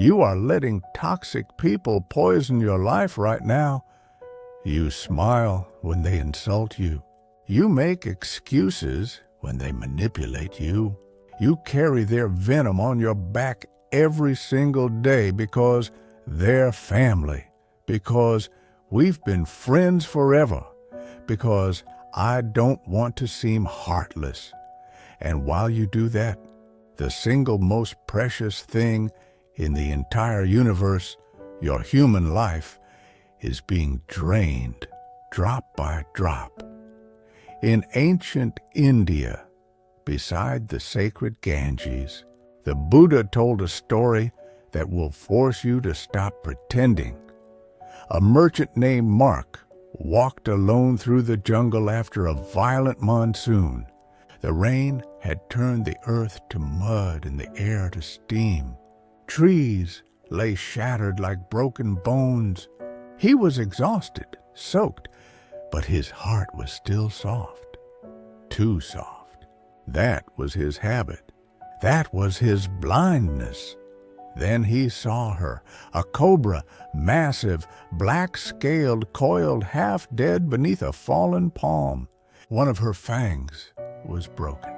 You are letting toxic people poison your life right now. You smile when they insult you. You make excuses when they manipulate you. You carry their venom on your back every single day because they're family, because we've been friends forever, because I don't want to seem heartless. And while you do that, the single most precious thing in the entire universe, your human life, is being drained drop by drop. In ancient India, beside the sacred Ganges, the Buddha told a story that will force you to stop pretending. A merchant named Mark walked alone through the jungle after a violent monsoon. The rain had turned the earth to mud and the air to steam. Trees lay shattered like broken bones. He was exhausted, soaked, but his heart was still soft. Too soft. That was his habit. That was his blindness. Then he saw her, a cobra, massive, black-scaled, coiled, half-dead beneath a fallen palm. One of her fangs was broken.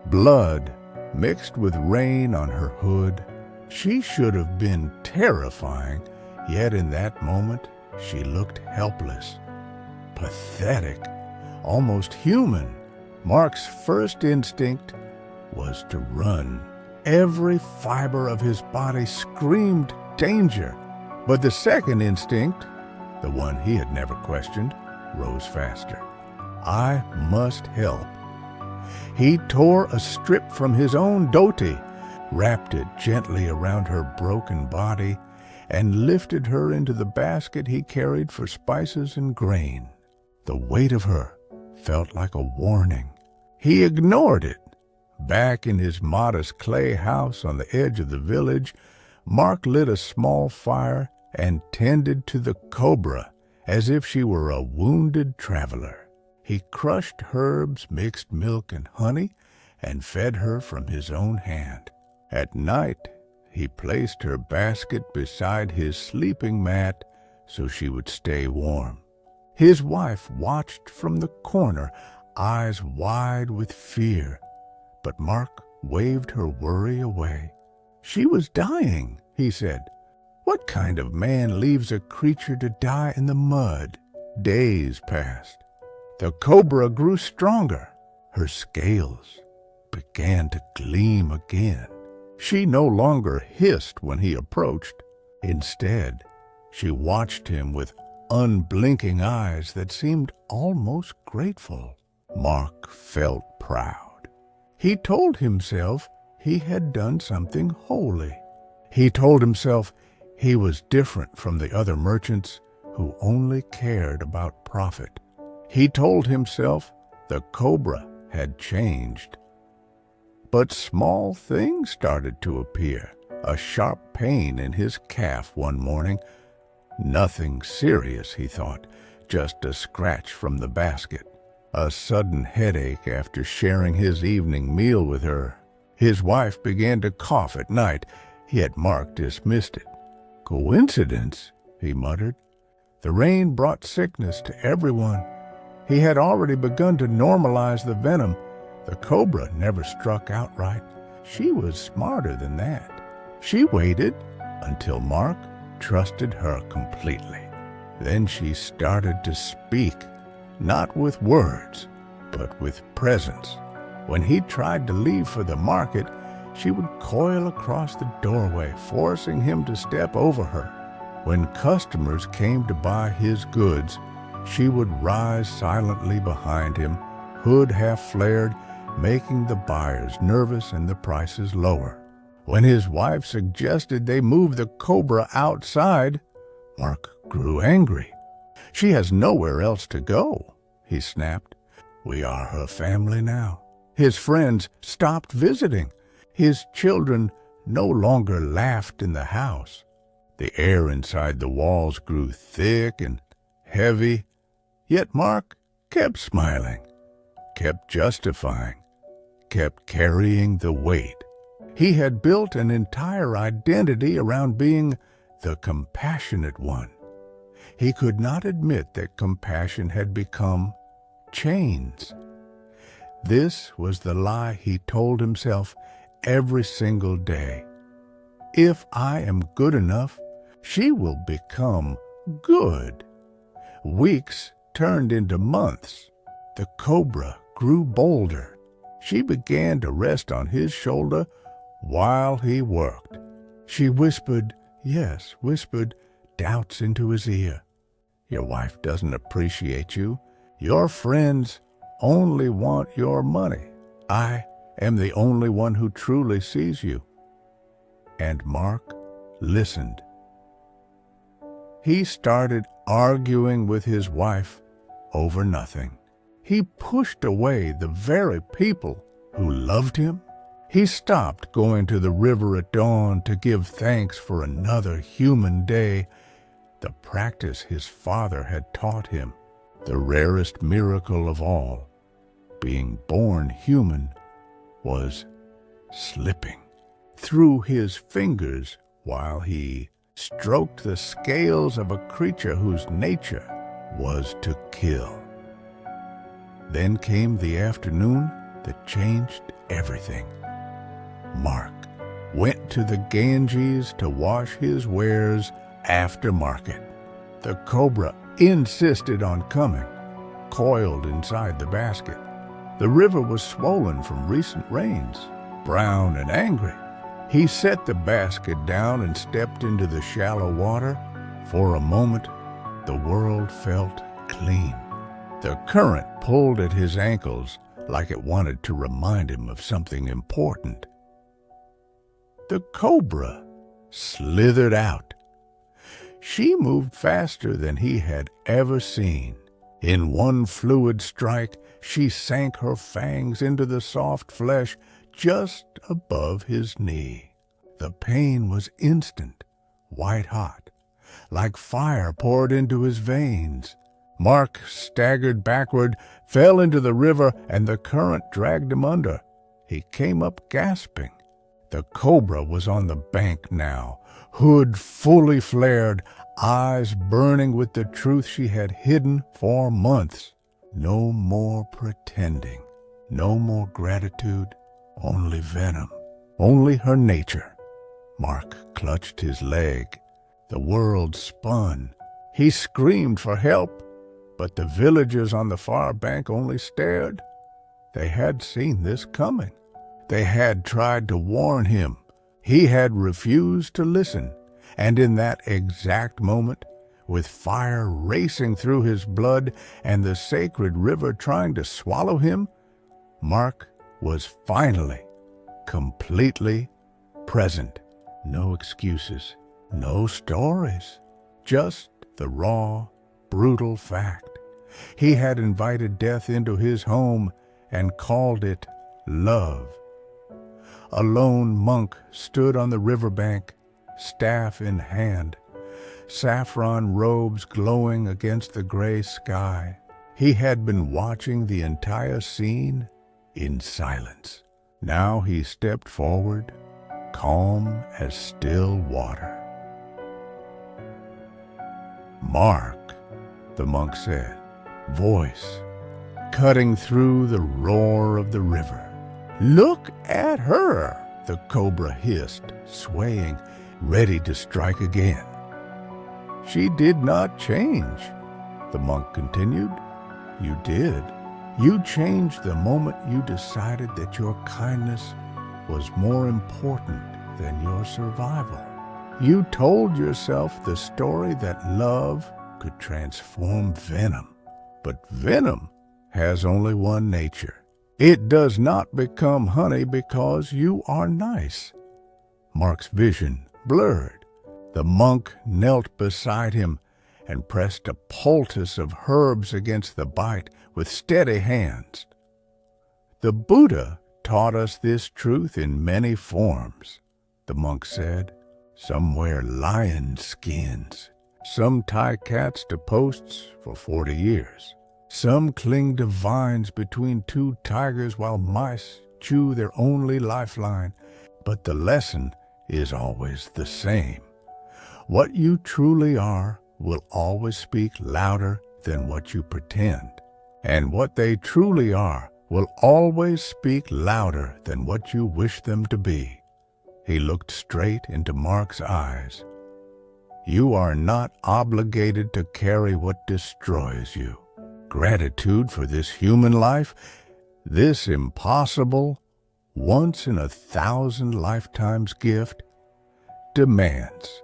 Blood mixed with rain on her hood. She should have been terrifying, yet in that moment she looked helpless, pathetic, almost human. Mark's first instinct was to run. Every fiber of his body screamed danger. But the second instinct, the one he had never questioned, rose faster. I must help. He tore a strip from his own dhoti, wrapped it gently around her broken body, and lifted her into the basket he carried for spices and grain. The weight of her felt like a warning. He ignored it. Back in his modest clay house on the edge of the village, Mark lit a small fire and tended to the cobra as if she were a wounded traveler. He crushed herbs, mixed milk and honey, and fed her from his own hand. At night, he placed her basket beside his sleeping mat so she would stay warm. His wife watched from the corner, eyes wide with fear, but Mark waved her worry away. She was dying, he said. What kind of man leaves a creature to die in the mud? Days passed. The cobra grew stronger. Her scales began to gleam again. She no longer hissed when he approached. Instead, she watched him with unblinking eyes that seemed almost grateful. Mark felt proud. He told himself he had done something holy. He told himself he was different from the other merchants who only cared about profit. He told himself the cobra had changed. But small things started to appear. A sharp pain in his calf one morning. Nothing serious, he thought, just a scratch from the basket. A sudden headache after sharing his evening meal with her. His wife began to cough at night, yet Mark dismissed it. Coincidence, he muttered. The rain brought sickness to everyone. He had already begun to normalize the venom. The cobra never struck outright. She was smarter than that. She waited until Mark trusted her completely. Then she started to speak, not with words, but with presence. When he tried to leave for the market, she would coil across the doorway, forcing him to step over her. When customers came to buy his goods, she would rise silently behind him, hood half flared, making the buyers nervous and the prices lower. When his wife suggested they move the cobra outside, Mark grew angry. She has nowhere else to go, he snapped. We are her family now. His friends stopped visiting. His children no longer laughed in the house. The air inside the walls grew thick and heavy, yet Mark kept smiling, kept justifying, kept carrying the weight. He had built an entire identity around being the compassionate one. He could not admit that compassion had become chains. This was the lie he told himself every single day. If I am good enough, she will become good. Weeks turned into months. The cobra grew bolder. She began to rest on his shoulder while he worked. She whispered doubts into his ear. Your wife doesn't appreciate you. Your friends only want your money. I am the only one who truly sees you. And Mark listened. He started arguing with his wife over nothing. He pushed away the very people who loved him. He stopped going to the river at dawn to give thanks for another human day, the practice his father had taught him, the rarest miracle of all. Being born human was slipping through his fingers while he stroked the scales of a creature whose nature was to kill. Then came the afternoon that changed everything. Mark went to the Ganges to wash his wares after market. The cobra insisted on coming, coiled inside the basket. The river was swollen from recent rains, brown and angry. He set the basket down and stepped into the shallow water. For a moment, the world felt clean. The current pulled at his ankles like it wanted to remind him of something important. The cobra slithered out. She moved faster than he had ever seen. In one fluid strike, she sank her fangs into the soft flesh just above his knee. The pain was instant, white-hot, like fire poured into his veins. Mark staggered backward, fell into the river, and the current dragged him under. He came up gasping. The cobra was on the bank now, hood fully flared, eyes burning with the truth she had hidden for months. No more pretending, no more gratitude, only venom, only her nature. Mark clutched his leg. The world spun. He screamed for help, but the villagers on the far bank only stared. They had seen this coming. They had tried to warn him. He had refused to listen, and in that exact moment, with fire racing through his blood and the sacred river trying to swallow him, Mark was finally, completely present. No excuses, no stories, just the raw, brutal fact. He had invited death into his home and called it love. A lone monk stood on the riverbank, staff in hand, saffron robes glowing against the gray sky. He had been watching the entire scene in silence. Now he stepped forward, calm as still water. "Mark," the monk said, voice cutting through the roar of the river. "Look at her," the cobra hissed, swaying, ready to strike again. "She did not change," the monk continued. "You did. You changed the moment you decided that your kindness was more important than your survival. You told yourself the story that love could transform venom. But venom has only one nature. It does not become honey because you are nice." Mark's vision blurred. The monk knelt beside him and pressed a poultice of herbs against the bite with steady hands. "The Buddha taught us this truth in many forms," the monk said. "Some wear lion skins. Some tie cats to posts for 40 years. Some cling to vines between two tigers while mice chew their only lifeline. but the lesson is always the same. What you truly are will always speak louder than what you pretend. And what they truly are will always speak louder than what you wish them to be. He looked straight into Mark's eyes. You are not obligated to carry what destroys you. Gratitude for this human life, this impossible, once-in-1,000 lifetimes gift, demands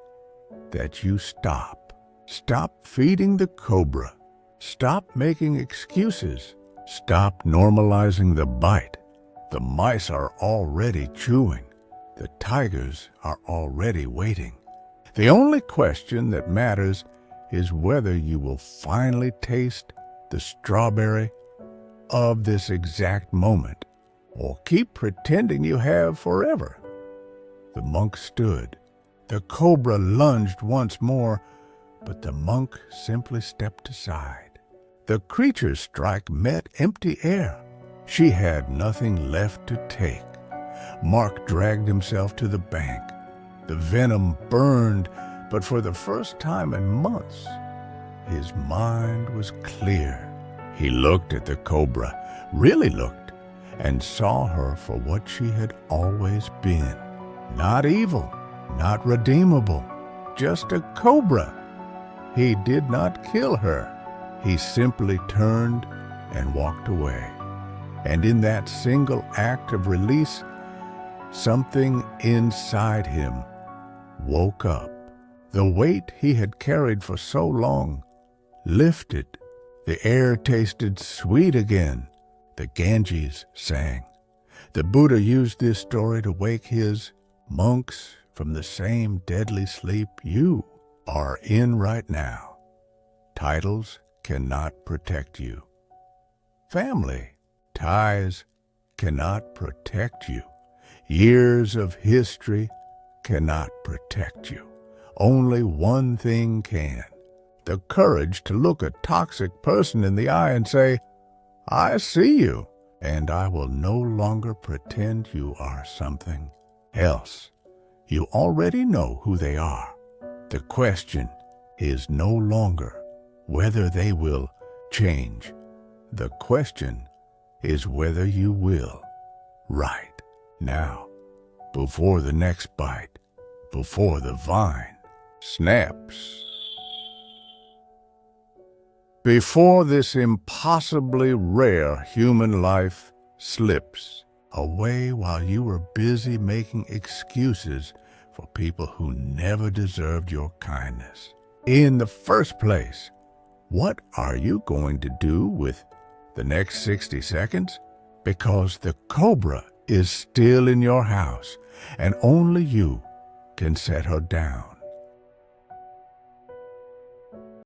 that you stop. Stop feeding the cobra. Stop making excuses. Stop normalizing the bite. The mice are already chewing. The tigers are already waiting. The only question that matters is whether you will finally taste the strawberry of this exact moment, or keep pretending you have forever. The monk stood. The cobra lunged once more, but the monk simply stepped aside. The creature's strike met empty air. She had nothing left to take. Mark dragged himself to the bank. The venom burned, but for the first time in months, his mind was clear. He looked at the cobra, really looked, and saw her for what she had always been. Not evil, not redeemable, just a cobra. He did not kill her. He simply turned and walked away. And in that single act of release, something inside him woke up. The weight he had carried for so long lifted. The air tasted sweet again. The Ganges sang. The Buddha used this story to wake his monks from the same deadly sleep you are in right now. Titles cannot protect you. Family ties cannot protect you. Years of history cannot protect you. Only one thing can: the courage to look a toxic person in the eye and say, I see you, and I will no longer pretend you are something else. You already know who they are. The question is no longer whether they will change. The question is whether you will right now, before the next bite, before the vine snaps. Before this impossibly rare human life slips away while you are busy making excuses for people who never deserved your kindness. In the first place, what are you going to do with the next 60 seconds? Because the cobra is still in your house, and only you can set her down.